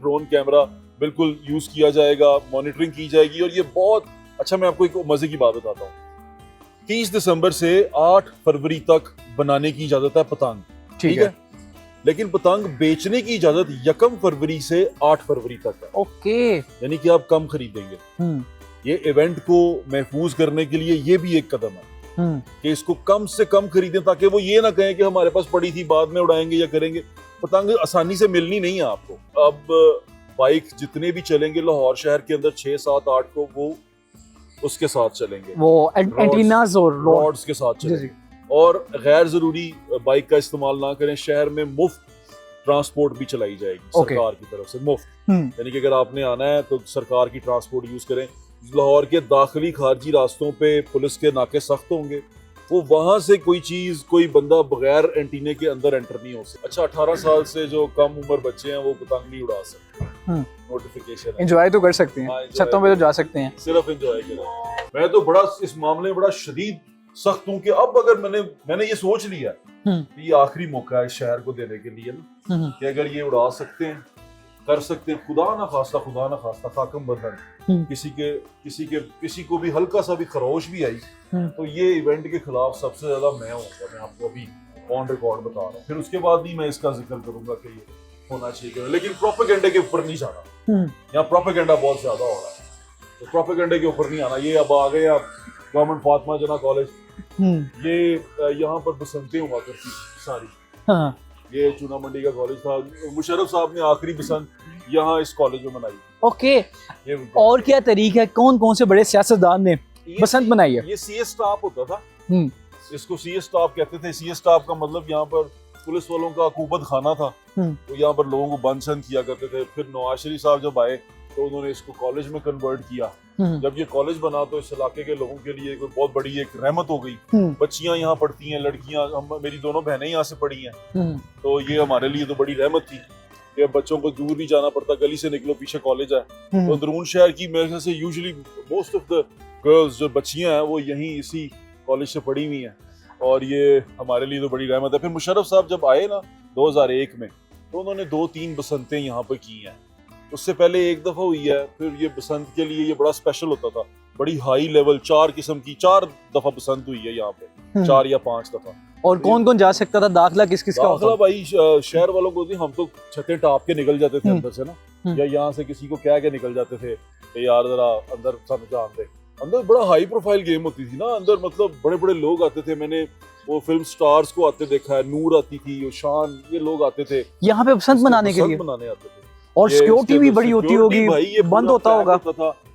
Drone camera बिल्कुल use किया जाएगा, मॉनिटरिंग की जाएगी। और ये बहुत अच्छा, मैं आपको एक मजे की बात बताता हूँ। 30 दिसंबर से 8 फरवरी तक बनाने की इजाजत है पतंग, ठीक है। लेकिन पतंग बेचने की इजाजत 1 फरवरी से 8 फरवरी तक है। ओके। यानी कि आप कम खरीदेंगे। ये इवेंट को महफूज करने के लिए ये भी एक कदम है कि इसको कम से कम खरीदें, ताकि वो ये ना कहें कि हमारे पास पड़ी थी, बाद में उड़ाएंगे या करेंगे। पतंग आसानी से मिलनी नहीं है आपको। अब बाइक जितने भी चलेंगे लाहौर शहर के अंदर 6, 7, 8 को, वो उसके साथ चलेंगे, वो एंटीनास और रॉड्स के साथ चलेंगे। और गैर जरूरी बाइक का इस्तेमाल ना करें। शहर में मुफ्त ट्रांसपोर्ट भी चलाई जाएगी सरकार की तरफ से, मुफ्त। यानी कि अगर आपने आना है तो सरकार की ट्रांसपोर्ट यूज करें। लाहौर के दाखिली खारजी रास्तों पे पुलिस के नाके सख्त होंगे, वो वहां से कोई चीज, कोई बंदा बगैर एंटीने के अंदर एंटर नहीं हो सकता। अच्छा, 18 साल से जो कम उम्र बच्चे हैं वो पतंग नहीं उड़ा सकते। नोटिफिकेशन है, एंजॉय तो कर सकते हैं, छतों पे तो जा सकते हैं, सिर्फ एंजॉय करें। मैं तो बड़ा इस मामले में बड़ा शदीद सख्त हूँ कि अब अगर मैंने ये सोच लिया कि ये आखिरी मौका है शहर को देने के लिए ना, कि अगर ये उड़ा सकते हैं, कर सकते हैं, खुदा ना खास्ता खाकम बंधन किसी को भी हल्का सा भी खरोश भी आई तो ये इवेंट के खिलाफ सबसे ज्यादा मैं होऊंगा। मैं आपको अभी ऑन रिकॉर्ड बता रहा हूँ। फिर उसके बाद ही मैं इसका जिक्र करूंगा कि ये होना चाहिए, लेकिन प्रोपेगेंडे के ऊपर नहीं जाना। यहाँ प्रोपेगेंडा बहुत ज्यादा हो रहा है, तो प्रोपेगेंडे के ऊपर नहीं आना। ये अब आ गए आप गवर्नमेंट फातिमा जना कॉलेज, ये यहाँ पर बसंतें हुआ करती सारी। ये चूना मंडी का कॉलेज था, मुशर्रफ साहब ने आखिरी बसंत यहाँ इस कॉलेज में मनाई। ओके। और क्या तरीका है, कौन कौन से बड़े सियासतदान ने बसंत मनाई है? ये सीएस स्टाफ होता था, इसको सीएस स्टाफ कहते थे। सीएस स्टाफ का मतलब यहाँ पर पुलिस वालों का हुकूमत खाना था, तो यहाँ पर लोगों को बंद शंद किया करते थे। फिर नवाज शरीफ साहब जब आए तो उन्होंने इसको कॉलेज में कन्वर्ट किया। जब ये कॉलेज बना तो इस इलाके के लोगों के लिए कोई बहुत बड़ी एक रहमत हो गई। बच्चियां यहाँ पढ़ती हैं, लड़कियां, मेरी दोनों बहनें यहाँ से पढ़ी हैं, तो ये हमारे लिए तो बड़ी रहमत थी कि बच्चों को दूर नहीं जाना पड़ता, गली से निकलो पीछे कॉलेज है। तो अंदरून शहर की मेरे ख्याल से usually most of the girls जो बच्चियां हैं वो यहीं इसी कॉलेज से पढ़ी हुई हैं, और ये हमारे लिए तो बड़ी रहमत है। फिर मुशर्रफ साहब जब आए ना 2001 में, तो उन्होंने 2-3 बसंतें यहाँ पर की हैं। उससे पहले एक दफा हुई है। फिर ये बसंत के लिए ये बड़ा स्पेशल होता था, बड़ी हाई लेवल 4 किस्म की 4 दफा बसंत हुई है यहाँ पे, 4 या 5 दफा। और कौन कौन जा सकता था? दाखिला किस किस का होता? भाई शहर वालों को हम तो छतें टाप के निकल जाते थे अंदर से ना, या यहाँ से किसी को कह के निकल जाते थे कि यार जरा अंदर सब जान दे। अंदर बड़ा हाई प्रोफाइल गेम होती थी ना अंदर, मतलब बड़े बड़े लोग आते थे। मैंने वो फिल्म स्टार्स को आते देखा है, नूर आती थी, शान, ये लोग आते थे यहाँ पे बसंत मनाने के लिए, मनाने आते थे। और सिक्योरिटी भी बड़ी होती होगी, भाई ये बंद होता होगा।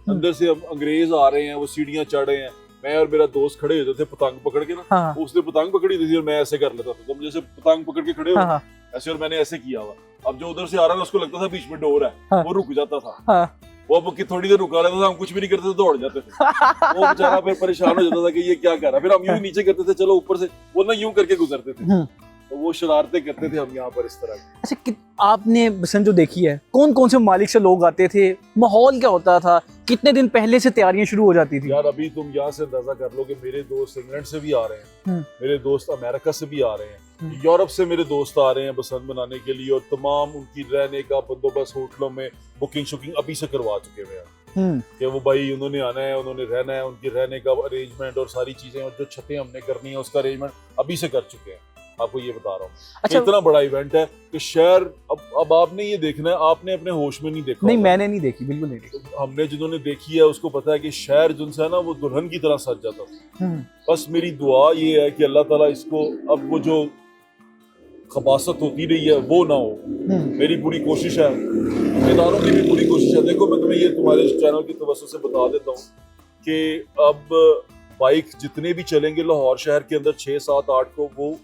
अंदर से अंग्रेज आ रहे हैं, वो सीढ़ियां चढ़ रहे हैं। मैं और मेरा दोस्त खड़े होते थे पतंग पकड़ के ना, उसने पतंग पकड़ी थी और मैं ऐसे कर लेता था, तो मुझे पतंग पकड़ के खड़े हो ऐसे, और मैंने ऐसे किया हुआ। अब जो उधर से आ रहा था उसको लगता था बीच में डोर है, वो रुक जाता था। वो अब थोड़ी देर रुका रहता था, हम कुछ भी नहीं करते थे, दौड़ जाते थे। वो बेचारा फिर परेशान हो जाता था कि ये क्या कर रहा है। फिर हम यूं नीचे करते थे, चलो ऊपर से, वो ना यूं करके गुजरते थे। तो वो शरारतें करते थे हम यहाँ पर इस तरह। अच्छा, आपने बसंत जो देखी है, कौन कौन से ममालिक से लोग आते थे, माहौल क्या होता था, कितने दिन पहले से तैयारियां शुरू हो जाती थी? यार अभी तुम यहाँ से अंदाजा कर लो कि मेरे दोस्त इंग्लैंड से भी आ रहे हैं, मेरे दोस्त अमेरिका से भी आ रहे हैं, यूरोप से मेरे दोस्त आ रहे हैं बसंत मनाने के लिए, और तमाम उनकी रहने का बंदोबस्त होटलों में बुकिंग शुकिंग अभी से करवा चुके हुए हैं कि वो भाई उन्होंने आना है, उन्होंने रहना है, उनकी रहने का अरेंजमेंट और सारी चीजें, और जो छतें हमने करनी है उसका अरेंजमेंट अभी से कर चुके हैं। आपको ये बता रहा हूँ। अच्छा, इतना बड़ा इवेंट है कि शहर अब आपने ये देखना है, आपने अपने होश में नहीं देखा। नहीं, मैंने नहीं देखी, बिल्कुल नहीं देखी। तो हमने जिन्होंने देखी है उसको पता है कि शहर जिनसे है ना वो दुल्हन की तरह सज जाता था। बस मेरी दुआ ये है कि अल्लाह ताला इसको, अब वो जो खबासत होती रही है वो ना हो। मेरी पूरी कोशिश है, इदारों की भी पूरी कोशिश है। देखो मैं तुम्हें ये तुम्हारे चैनल की तवज्जो से बता देता हूँ कि अब बाइक जितने भी चलेंगे लाहौर शहर के अंदर 6, 7, 8 को, वो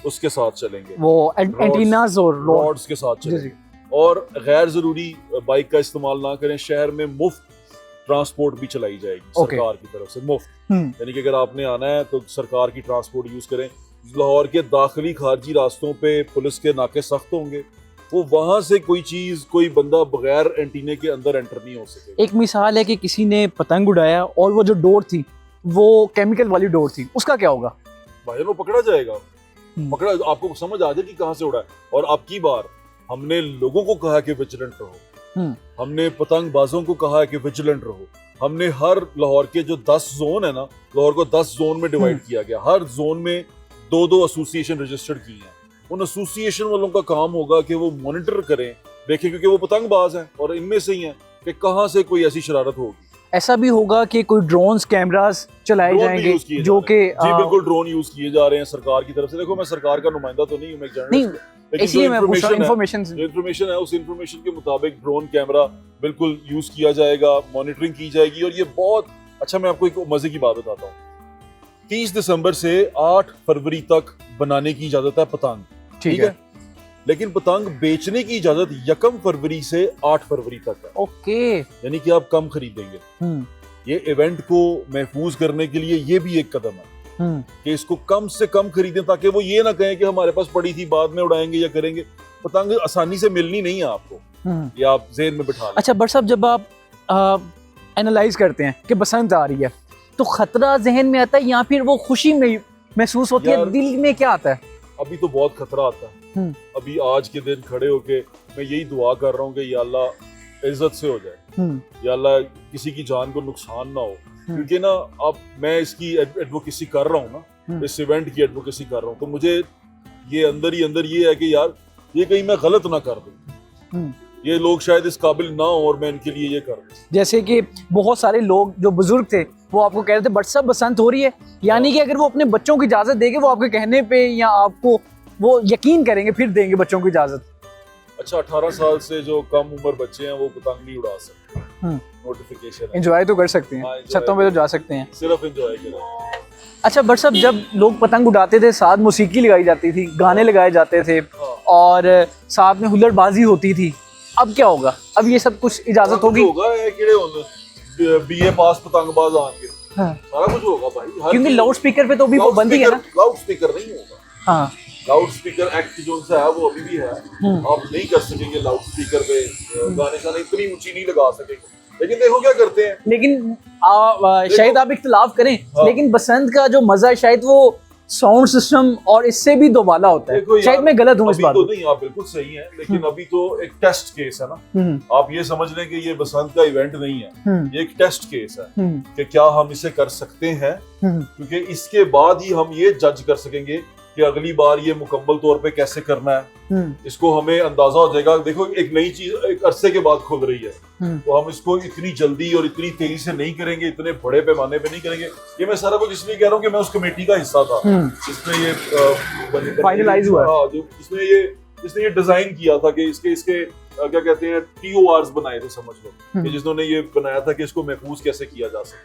उसके साथ चलेंगे, वो एंटीनास और रॉड्स के साथ चलेंगे। और गैर जरूरी बाइक का इस्तेमाल ना करें। शहर में मुफ्त ट्रांसपोर्ट भी चलाई जाएगी सरकार की तरफ से, मुफ्त। यानी कि अगर आपने आना है तो सरकार की ट्रांसपोर्ट यूज करें। लाहौर के दाखिली खारजी रास्तों पे पुलिस के नाके सख्त होंगे, वो वहां से कोई चीज, कोई बंदा बगैर एंटीने के अंदर एंटर नहीं हो सके। एक मिसाल है कि किसी ने पतंग उड़ाया और वो जो डोर थी वो केमिकल वाली डोर थी, उसका क्या होगा? भाई वो पकड़ा जाएगा, पकड़ा, आपको समझ आ जाए कि कहाँ से उड़ा है। और अब की बार हमने लोगों को कहा कि विजिलेंट रहो, हमने पतंगबाजों को कहा कि विजिलेंट रहो, हमने हर लाहौर के जो 10 जोन है ना, लाहौर को 10 जोन में डिवाइड किया गया, हर जोन में 2-2 एसोसिएशन रजिस्टर्ड की हैं। उन एसोसिएशन वालों का काम होगा कि वो मॉनिटर करें, देखें, क्योंकि वो पतंगबाज हैं और इनमें से ही हैं कि कहाँ से कोई ऐसी शरारत होगी। ऐसा भी होगा कि कोई ड्रोन्स कैमरास चलाए जाएंगे जो कि जी बिल्कुल, ड्रोन यूज किए जा रहे हैं सरकार की तरफ से। देखो, मैं सरकार का नुमाइंदा तो नहीं हूँ, मैं एक जर्नलिस्ट, इसलिए मैं पूछ रहा हूं, इंफॉर्मेशन है, उस इंफॉर्मेशन के मुताबिक ड्रोन कैमरा बिल्कुल यूज किया जाएगा, मॉनिटरिंग की जाएगी। और ये बहुत अच्छा, मैं आपको एक मजे की बात बताता हूँ। 30 दिसंबर से 8 फरवरी तक बनाने की इजाजत है पतंग, ठीक है, लेकिन पतंग बेचने की इजाजत 1 फरवरी से 8 फरवरी तक है। ओके, यानी कि आप कम खरीदेंगे। ये इवेंट को महफूज करने के लिए ये भी एक कदम है कि इसको कम से कम खरीदें, ताकि वो ये ना कहें कि हमारे पास पड़ी थी, बाद में उड़ाएंगे या करेंगे। पतंग आसानी से मिलनी नहीं है आपको, ये आप ज़हन में बिठा लें। अच्छा बट साहब, जब आप एनालाइज करते हैं कि बसंत आ रही है, तो खतरा जहन में आता है या फिर वो खुशी में महसूस होती है? दिल में क्या आता है? अभी तो बहुत खतरा आता है। अभी आज के दिन खड़े होके मैं यही दुआ कर रहा हूँ कि या अल्लाह इज्जत से हो जाए, या अल्लाह किसी की जान को नुकसान ना हो। क्योंकि ना, अब मैं इसकी एडवोकेसी कर रहा हूँ ना, इस इवेंट की एडवोकेसी कर रहा हूँ, तो मुझे ये अंदर ही अंदर ये है कि यार, ये कहीं मैं गलत ना कर दूँ, ये लोग शायद इस काबिल ना हो और मैं इनके लिए ये कर दूँ। जैसे कि बहुत सारे लोग जो बुजुर्ग थे वो आपको कह रहे थे बट सब बसंत हो रही है, यानी कि अगर वो अपने बच्चों को इजाजत देंगे, वो आपके कहने पे या आपको वो यकीन करेंगे, फिर देंगे बच्चों को इजाजत। अच्छा, 18 साल से जो कम उम्र बच्चे हैं वो पतंग नहीं उड़ा सकते, नोटिफिकेशन है। एंजॉय तो कर सकते हैं, छतों पे तो जा सकते हैं, सिर्फ एंजॉय करें। अच्छा बट साहब, जब लोग पतंग उड़ाते थे साथ मौसीकी लगाई जाती थी, गाने लगाए जाते थे और साथ में हुल्लड़बाजी होती थी, अब क्या होगा? अब ये सब कुछ इजाजत होगी? बीए पास पतंगबाज आएंगे, सारा कुछ होगा भाई, क्योंकि लाउड स्पीकर पे तो अभी वो बंद ही है ना। लाउड स्पीकर नहीं होगा। हाँ, लाउड स्पीकर एक्ट जो सा है वो अभी भी है, आप नहीं कर सकेंगे लाउड स्पीकर पे गाने शाने इतनी ऊंची नहीं लगा सकेंगे। लेकिन देखो क्या करते हैं, लेकिन शायद आप इख्तिलाफ करें, लेकिन बसंत का जो मजा है शायद वो साउंड सिस्टम और इससे भी दोबाला होता है। शायद मैं गलत हूँ इस बात में। नहीं, आप बिल्कुल सही हैं, लेकिन अभी तो एक टेस्ट केस है ना। आप ये समझ लें कि ये बसंत का इवेंट नहीं है, ये एक टेस्ट केस है कि क्या हम इसे कर सकते हैं, क्योंकि इसके बाद ही हम ये जज कर सकेंगे कि अगली बार ये मुकम्मल तौर पे कैसे करना है। इसको हमें अंदाजा हो जाएगा। देखो, एक नई चीज एक अरसे के बाद खुल रही है, तो हम इसको इतनी जल्दी और इतनी तेजी से नहीं करेंगे, इतने बड़े पैमाने पे नहीं करेंगे। ये मैं सारा कुछ इसलिए कह रहा हूँ कि मैं उस कमेटी का हिस्सा था जिसमें ये फाइनलाइज हुआ, जिसने ये डिजाइन किया था कि इसके क्या कहते हैं, TORs बनाए थे, समझ लो, कि जिन्होंने ये बनाया था कि इसको महफूज कैसे किया जा सकता है।